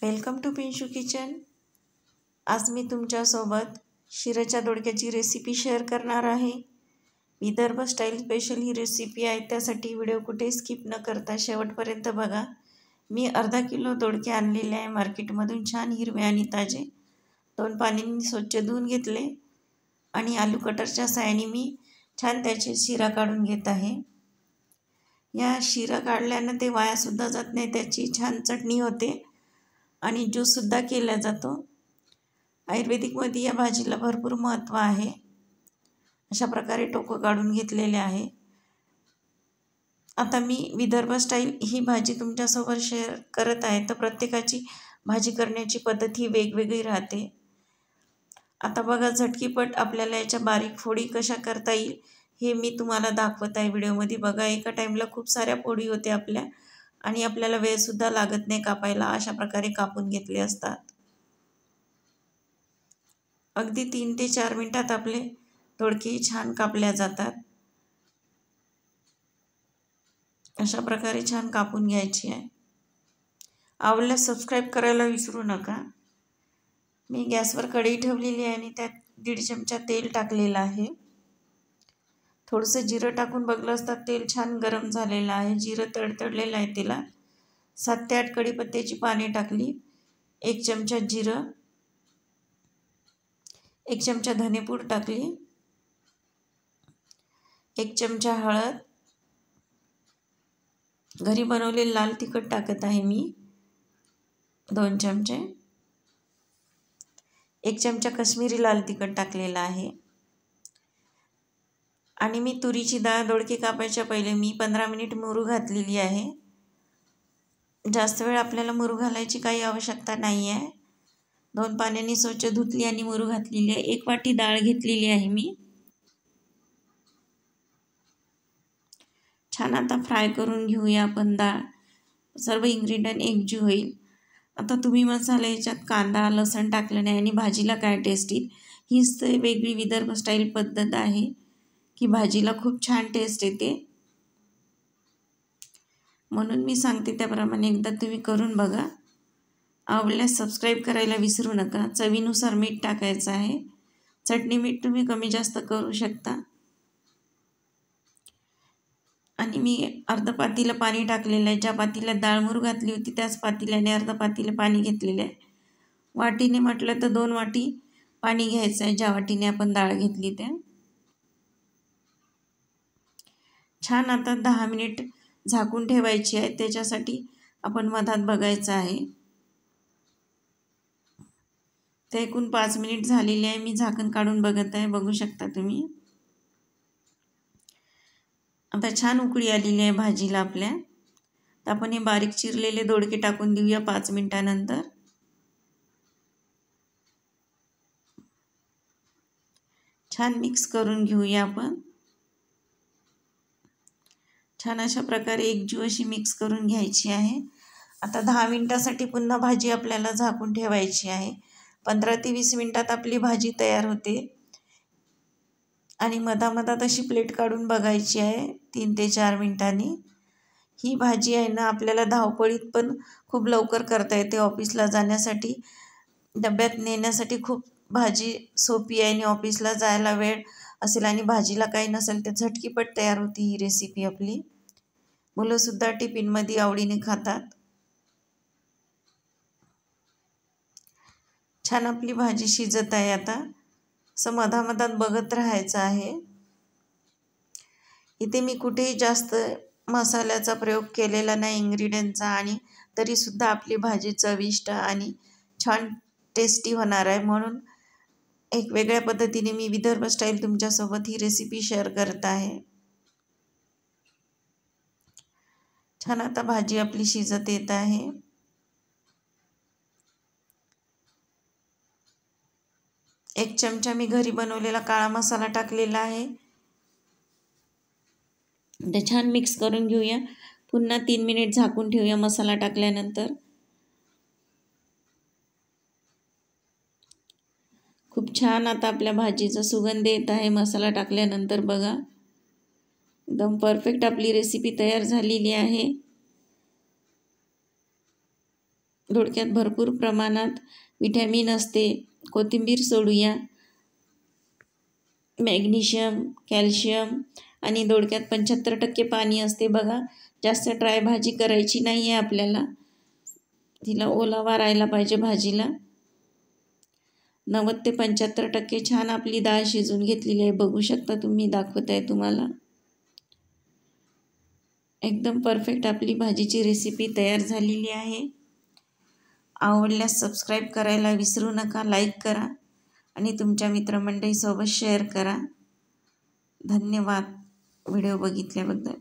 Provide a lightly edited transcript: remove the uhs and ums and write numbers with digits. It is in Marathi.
Welcome to पिंशू kitchen. आज मी तुमच्यासोबत शिऱ्याच्या दोडक्याची रेसिपी शेअर करणार आहे। विदर्भ स्टाईल स्पेशल ही रेसिपी आहे, त्यासाठी व्हिडिओ कुठे स्किप न करता शेवटपर्यंत बघा। मी अर्धा किलो दोडके आणलेले आहे मार्केटमधून, छान हिरवे आणि ताजे। 2 पाण्याने स्वच्छ धुवून घेतले आणि आलू कटरच्या साहाय्याने मी छान त्याचे शिरा काढून घेत आहे। या शिरा काढल्यानं ते वायासुद्धा जात नाही, त्याची छान चटणी होते आणि ज्यूससुद्धा केला जातो। आयुर्वेदिकमध्ये या भाजीला भरपूर महत्त्व आहे। अशा प्रकारे टोकं काढून घेतलेले आहे। आता मी विदर्भ स्टाईल ही भाजी तुमच्यासोबत शेअर करत आहे, तर प्रत्येकाची भाजी करण्याची पद्धत ही वेगवेगळी राहते। आता बघा, झटकीपट आपल्याला याच्या बारीक फोडी कशा करता येईल हे मी तुम्हाला दाखवत आहे व्हिडिओमध्ये। बघा, एका टाईमला खूप साऱ्या फोडी होते आपल्या आणि आपल्याला वेळसुद्धा लागत नाही कापायला। अशा प्रकारे कापून घेतले असतात। अगदी 3 ते 4 मिनिटात आपले दोडके छान कापल्या जातात। अशा प्रकारे छान कापून घ्यायची आहे। आवडल्यास सबस्क्राईब करायला विसरू नका। मी गॅसवर कढई ठेवलेली आहे आणि त्यात 1.5 चमचा तेल टाकलेलं आहे। थोडंसं जिरं टाकून बघलं असता, तेल छान गरम झालेलं आहे, जिरं तडतडलेलं आहे तेलात। 7 ते 8 कढीपत्त्याची पाने टाकली, 1 चमचा जिरं, 1 चमचा धनेपूड टाकली, 1 चमचा हळद, घरी बनवलेले लाल तिखट टाकत आहे मी 2 चमचे, 1 चमचा काश्मीरी लाल तिखट टाकलेला आहे। आणि मी तुरीची डाळ दोडके कापायच्या पहिले मी 15 मिनिट मुरू घातलेली आहे। जास्त वेळ आपल्याला मुरू घालायची काही आवश्यकता नाही आहे। 2 पाण्याने स्वच्छ धुतली आणि मुरू घातलेली आहे। 1 वाटी डाळ घेतलेली आहे मी। छान आता फ्राय करून घेऊया आपण डाळ, सर्व इन्ग्रेडियंट एकजीव होईल। आता तुम्ही मसाला याच्यात कांदा लसण टाकलं नाही आणि भाजीला काय टेस्ट येईल, हीच तर वेगळी विदर्भ स्टाईल पद्धत आहे की भाजीला खूप छान टेस्ट येते। म्हणून मी सांगते त्याप्रमाणे एकदा तुम्ही करून बघा। आवडल्यास सबस्क्राईब करायला विसरू नका। चवीनुसार मीठ टाकायचं आहे। चटणी मीठ तुम्ही कमी जास्त करू शकता। आणि मी अर्ध पातेलं पाणी टाकलेलं आहे। ज्या पातेल्यात डाळ मूर घातली होती त्याच पातेल्याने अर्ध पातेलं पाणी घेतलेलं आहे। वाटीने म्हटलं तर 2 वाटी पाणी घ्यायचं आहे, ज्या वाटीने आपण डाळ घेतली त्या। छान आता 10 मिनिट झाकून ठेवायची आहे, त्याच्यासाठी आपण मधात बघायचं आहे। ते एकूण 5 मिनिट झालेले आहे। मी झाकण काढून बघत आहे, बघू शकता तुम्ही। आता छान उकळी आलेली आहे भाजीला आपल्या। तर आपण हे बारीक चिरलेले दोडके टाकून देऊया 5 मिनिटानंतर। छान मिक्स करून घेऊया आपण। छान अशा प्रकारे एकजीव अशी मिक्स करून घ्यायची आहे। आता 10 मिनिटासाठी पुन्हा भाजी आपल्याला झाकून ठेवायची आहे। 15 ते 20 मिनिटात आपली भाजी तयार होते आणि मधामधात अशी प्लेट काढून बघायची आहे 3 ते 4 मिनिटांनी। ही भाजी आहे ना, आपल्याला धावपळीत पण खूप लवकर करता येते। ऑफिसला जाण्यासाठी, डब्यात नेण्यासाठी खूप भाजी सोपी आहे आणि ऑफिसला जायला वेळ असेल आणि भाजीला काही नसेल तर झटकीपट तयार होती ही रेसिपी आपली। मुलंसुद्धा टिफिनमध्ये आवडीने खातात। छान आपली भाजी शिजत आहे आता, असं मधामधात बघत राहायचं आहे। इथे मी कुठेही जास्त मसाल्याचा प्रयोग केलेला नाही इन्ग्रेडियंटचा, आणि तरीसुद्धा आपली भाजी चविष्ट आणि छान टेस्टी होणार आहे। म्हणून एक वेगळ्या पद्धतीने मी विदर्भ स्टाईल तुमच्यासोबत ही रेसिपी शेअर करत आहे। छान आता भाजी आपली शिजत येत आहे। एक चमचा मी घरी बनवलेला काळा मसाला टाकलेला आहे। ते छान मिक्स करून घेऊया। पुन्हा 3 मिनिट झाकून ठेवूया मसाला टाकल्यानंतर। खूप छान आता आपल्या भाजीचा सुगंध येत आहे मसाला टाकल्यानंतर। बघा, एकदम परफेक्ट आपली रेसिपी तयार झालेली आहे। दोडक्यात भरपूर प्रमाणात व्हिटॅमिन असते. कोथिंबीर सोडूया. मॅग्नेशियम, कॅल्शियम आणि दोडक्यात 75% पाणी असते बघा. जास्त ड्राय भाजी करायची नाही आहे आपल्याला. तिला ओलावा राहायला पाहिजे भाजीला. 90 ते 75% छान आपली डाळ शिजून घेतलेली आहे. बघू शकता तुम्ही, दाखवत आहे तुम्हाला. एकदम परफेक्ट आपली भाजीची रेसिपी तयार झालेली आहे. आवडल्यास सबस्क्राईब करायला विसरू नका. लाईक करा आणि तुमच्या मित्रमंडळीसोबत शेअर करा. धन्यवाद व्हिडिओ बघितल्याबद्दल.